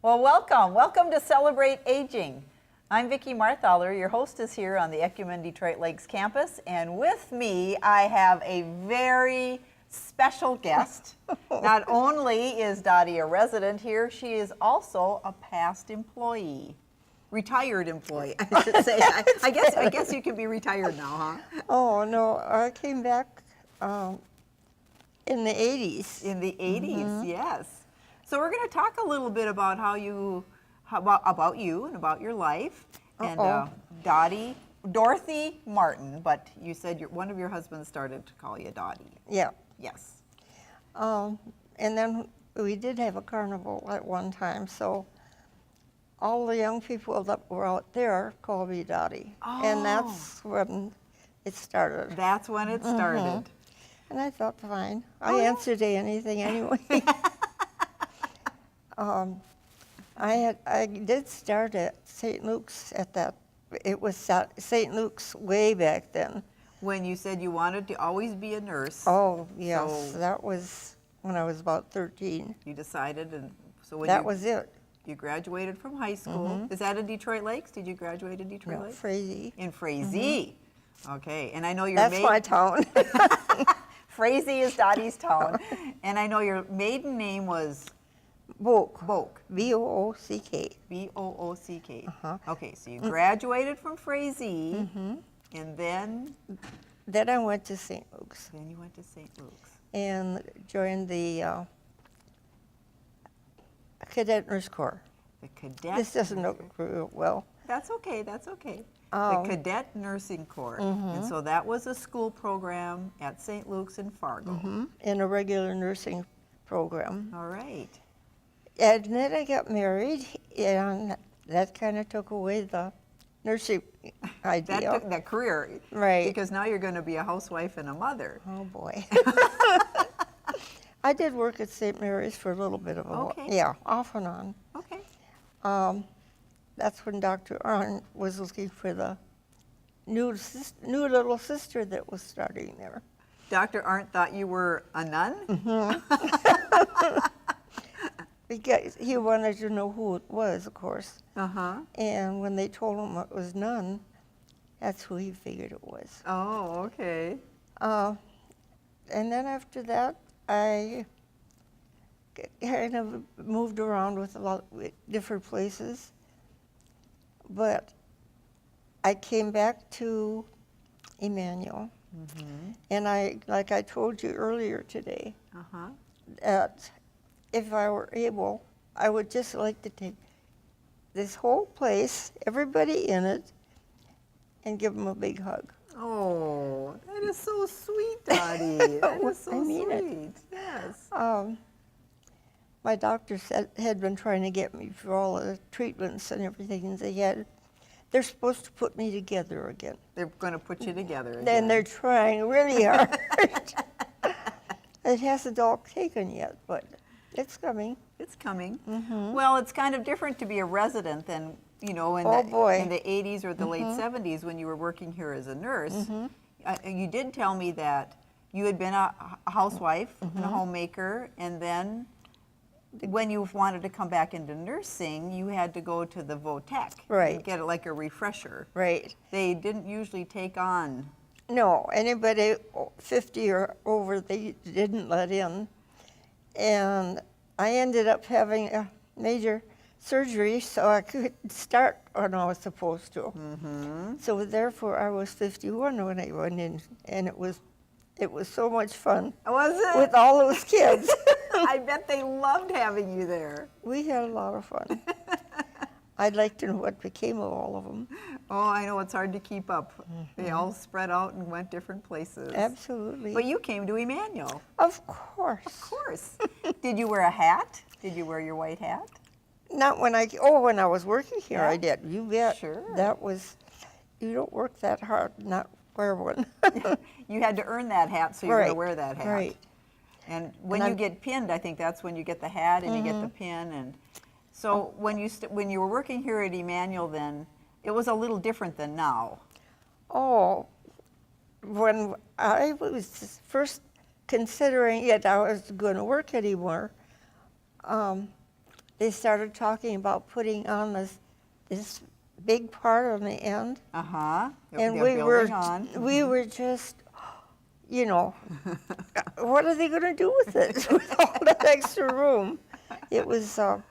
Well, welcome. Welcome to Celebrate Aging. I'm Vicki Marthaler, your hostess here on the Ecumen Detroit Lakes campus, and with me I have a very special guest. Not only is Dottie a resident here, she is also a past employee. Retired employee, I should say. I guess you can be retired now, huh? Oh, no, I came back in the 80s. In the 80s, yes. So we're going to talk a little bit about about you and about your life. And Dorothy Martin, but you said one of your husbands started to call you Dottie. Yeah. Yes. And then we did have a carnival at one time, so all the young people that were out there called me Dottie. Oh. And that's when it started. That's when it started. And I thought, fine. I answer to anything anyway. I did start at St. Luke's at that. It was St. Luke's way back then. When you said you wanted to always be a nurse. Oh, yes. So that was when I was about 13. you decided, and so when That was it. you graduated from high school. Is that in Detroit Lakes? Did you graduate in Detroit No, Lakes? Frazee. In Frazee. Okay, and I know your That's my town. Frazee is Dottie's town, and I know your maiden name was Book. Book. B-O-O-C-K. B-O-O-C-K. Okay, so you graduated from Frazee, and then Then I went to St. Luke's you went to St. Luke's. and joined the Cadet Nurse Corps. The cadet. This doesn't look real well. That's okay. That's okay. The Oh. Cadet Nursing Corps, and so that was a school program at St. Luke's in Fargo. In a regular nursing program. All right. And then I got married, and that kind of took away the nursing That idea. took that career, Right. Because now you're going to be a housewife and a mother. Oh, boy. I did work at St. Mary's for a little bit of a while. Okay. Yeah, off and on. Okay. That's when Dr. Arndt was looking for the new little sister that was starting there. Dr. Arndt thought you were a nun. Because he wanted to know who it was, of course. And when they told him it was none, that's who he figured it was. Oh, okay. And then after that, I kind of moved around with a lot of different places. But I came back to Emmanuel. And like I told you earlier today, that if I were able, I would just like to take this whole place, everybody in it, and give them a big hug. Oh, that is so sweet, Dottie. That is so I mean it. sweet. Yes. My doctor had been trying to get me for all the treatments and everything they're supposed to put me together again. They're going to put you together again. And they're trying really hard. It hasn't all taken yet, but it's coming. It's coming. Well, it's kind of different to be a resident than, in Oh, boy. in the 80s or the late 70s when you were working here as a nurse. You did tell me that you had been a housewife and a homemaker, and then when you wanted to come back into nursing, you had to go to the VOTEC. Right. And get like a refresher. Right. They didn't usually take on. No, anybody 50 or over, they didn't let in. And I ended up having a major surgery so I could start when I was supposed to. So therefore I was 51 when I went in, and it was so much fun. Was it? With all those kids. I bet they loved having you there. We had a lot of fun. I'd like to know what became of all of them. Oh, I know it's hard to keep up. They all spread out and went different places. Absolutely. But you came to Emmanuel. Of course. Of course. Did you wear a hat? Did you wear your white hat? Not when I was working here, I did. You bet. Sure. That was, you don't work that hard, not wear one. You had to earn that hat, so you're going to wear that hat. Right. And when you get pinned, I think that's when you get the hat and you get the pin. And so when you were working here at Emmanuel, then it was a little different than now. Oh, when I was first considering it, I was going to work anymore. they started talking about putting on this big part on the end. Uh-huh. And They're we building on. we were just, you know, what are they going to do with it, with all that extra room? It was, and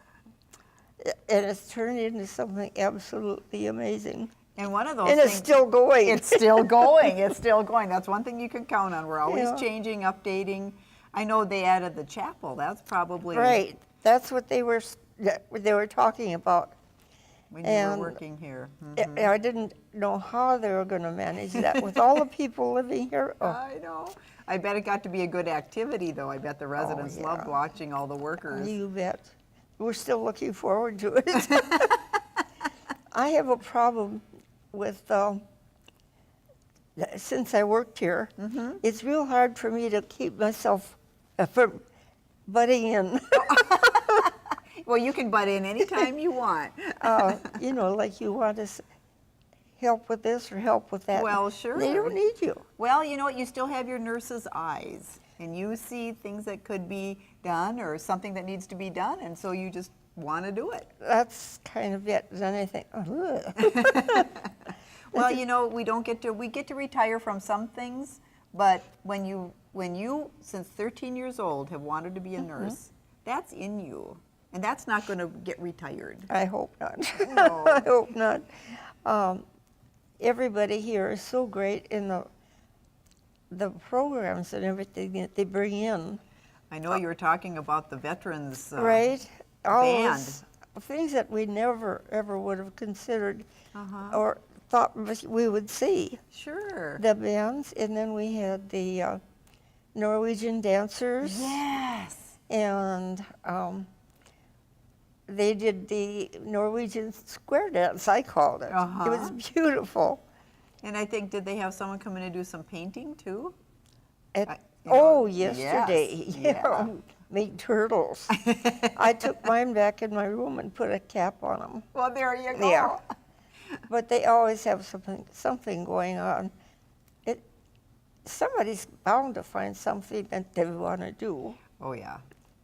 it's turned into something absolutely amazing. And one of those And things, it's still going. It's still going. It's still going. That's one thing you can count on. We're always Yeah. changing, updating. I know they added the chapel. That's probably Right. That's what they were talking about. when you And were working here. I didn't know how they were going to manage that with all the people living here. Oh, I know. I bet it got to be a good activity, though. I bet the residents yeah. loved watching all the workers. you bet. We're still looking forward to it. I have a problem with, since I worked here, it's real hard for me to keep myself from butting in. Well, you can butt in anytime you want. You know, like you want to help with this or help with that. Well, sure. They don't need you. Well, you know what? You still have your nurse's eyes, and you see things that could be done or something that needs to be done, and so you just want to do it. That's kind of it. Then I think, ugh. Well, you know, we get to retire from some things, but when you, since 13 years old, have wanted to be a nurse, that's in you, and that's not going to get retired. I hope not. No. I hope not. Everybody here is so great in the programs and everything that they bring in. I know you were talking about the veterans Right? All band. those things that we never, ever would have considered Uh-huh. or thought we would see. Sure. The bands, and then we had the Norwegian dancers. Yes. And they did the Norwegian square dance, I called it. Uh-huh. It was beautiful. And I think, did they have someone come in and do some painting too? At, I- you know, yesterday. yes, Yeah. Made turtles. I took mine back in my room and put a cap on them. Well, there you go. Yeah. But they always have something going on. Somebody's bound to find something that they want to do Oh, yeah.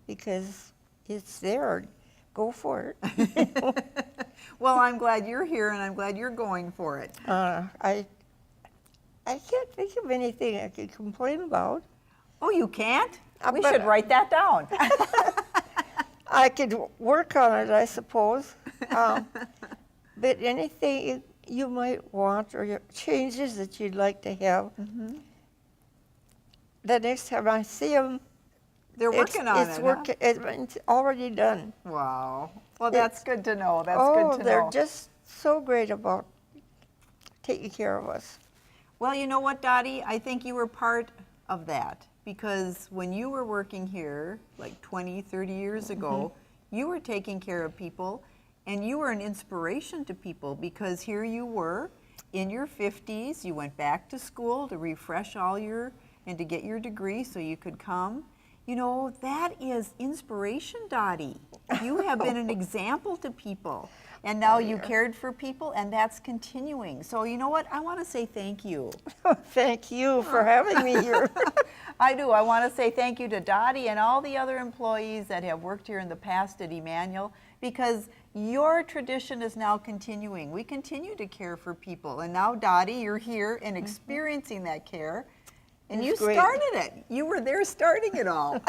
because it's there. Go for it. Well, I'm glad you're here, and I'm glad you're going for it. I can't think of anything I could complain about. Oh, you can't? We but- should write that down. I could work on it, I suppose. But anything you might want or your changes that you'd like to have, the next time I see them, They're working on it, huh? It's already done. Wow. Well, that's good to know. That's Oh, good to they're know. just so great about taking care of us. Well, you know what, Dottie? I think you were part of that, because when you were working here, like 20, 30 years ago, you were taking care of people, and you were an inspiration to people, because here you were in your 50s. You went back to school to refresh and to get your degree so you could come. You know, that is inspiration, Dottie. You have been an example to people, and now you cared for people, and that's continuing. So you know what? I want to say thank you. Thank you for having me here. I do. I want to say thank you to Dottie and all the other employees that have worked here in the past at Emmanuel, because your tradition is now continuing. We continue to care for people, and now, Dottie, you're here and experiencing that care. And It's you great. started it. You were there starting it all.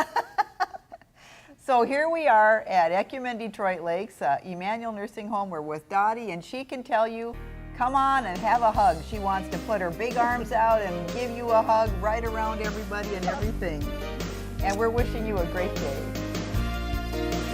So here we are at Ecumen Detroit Lakes, Emmanuel Nursing Home. We're with Dottie, and she can tell you, come on and have a hug. She wants to put her big arms out and give you a hug right around everybody and everything. And we're wishing you a great day.